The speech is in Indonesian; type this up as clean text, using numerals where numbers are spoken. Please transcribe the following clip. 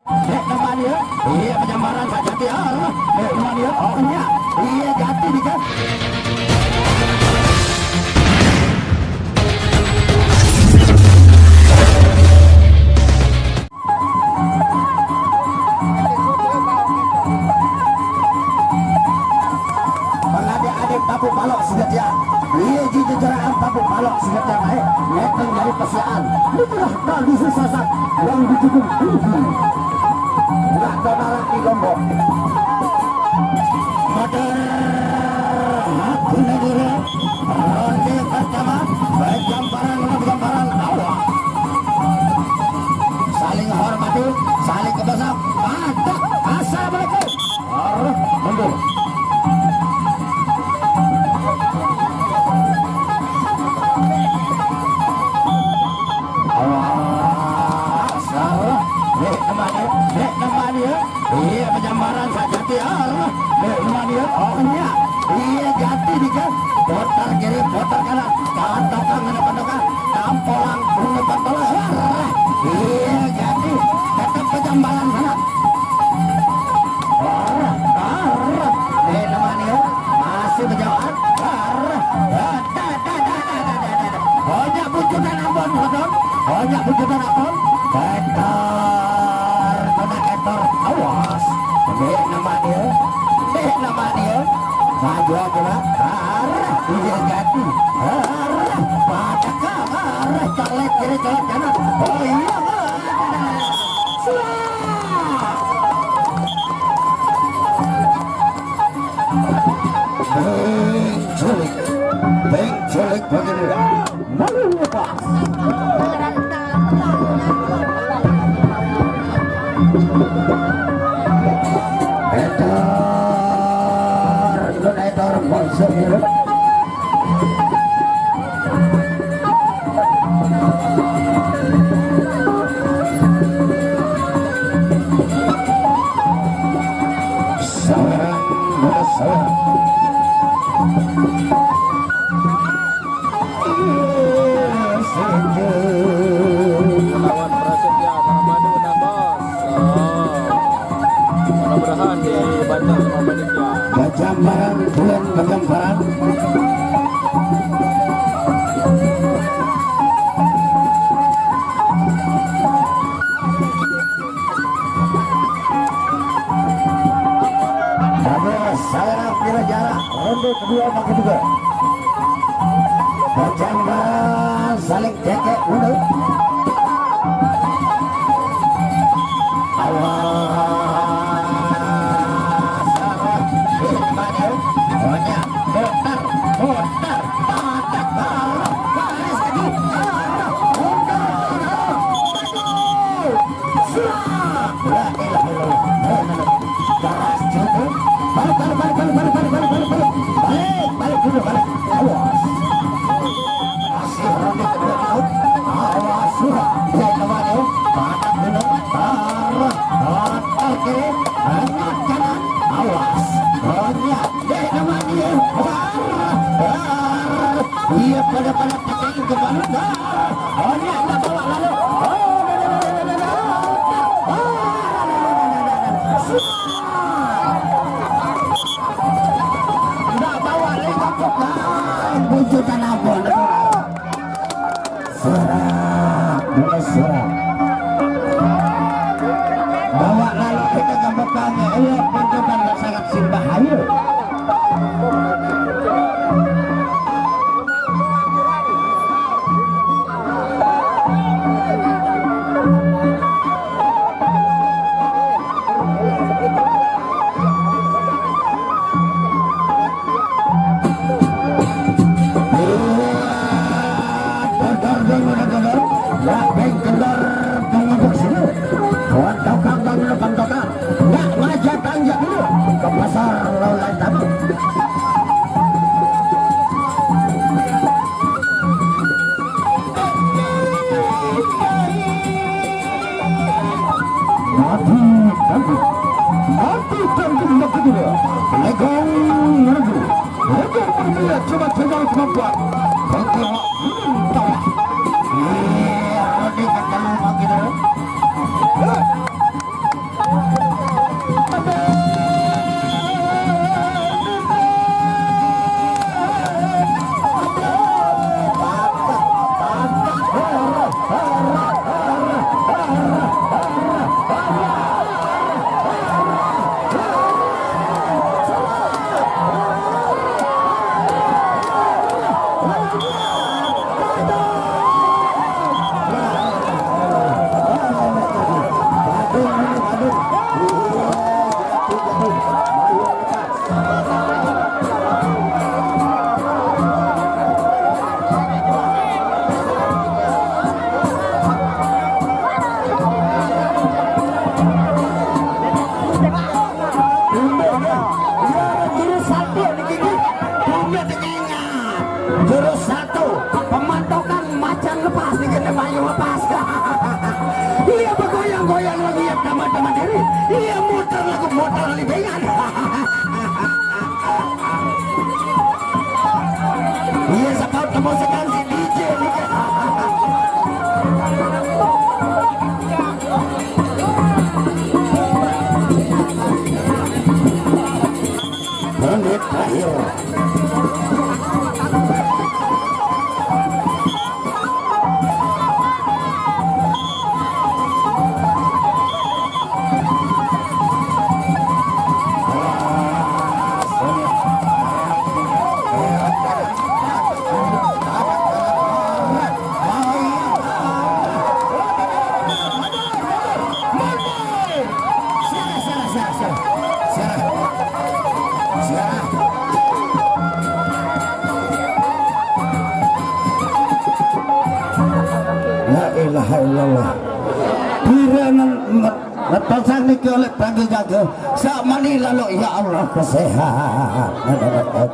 teman ya, iya penyamaran Pak Jati teman ya, oh iya Jati nih kan. Adik Papu Balok segetya, iya jiji jaraan Papu Balok segetya baik, neteng dari pesiaan, itulah kali sesasak yang dijunjung tinggi. Nggak donalah di Lombok. Motor aku negara, ronde pertama, baik gambaran awal. Saling hormati, saling kebasap, mantap, assalamualaikum. Mundur. Iya penyamaran Pak Jati oh iya Jati nih kan, putar kiri putar kanan, kantokan kantokan, tampolang bunga pantolan, iya Jati tetap penyamaran sana. Namanya masih berjauhan, banyak bujukan abon, banyak bujukan abon, awas, nama dia, maju aja lah, dia Jati, pada kamar, colek kiri colek kanan, oh iya, Beng culik begini, malu lepas. Donator monster. Gambaran bulan gambaran saya kira jarak ronde kedua makin juga gambaran saling cekek dulu iya pada pakai ke mana oh ini anda bawa lalu enggak bawa lagi kampung bujukan abon surat bawa lalu kita gambarkannya iya bujukan sangat berbahaya. Coba tegang kemampuan. Iya, Rodi ketemu gitu. diri. Iya muter lagu motor libingan. Iya sakau temu sekali si DJ nih. Menit terakhir. La ilaha illallah. Pirangan ngetosang niki oleh pagi jaga. Sak mani lalu ya Allah kesehatan.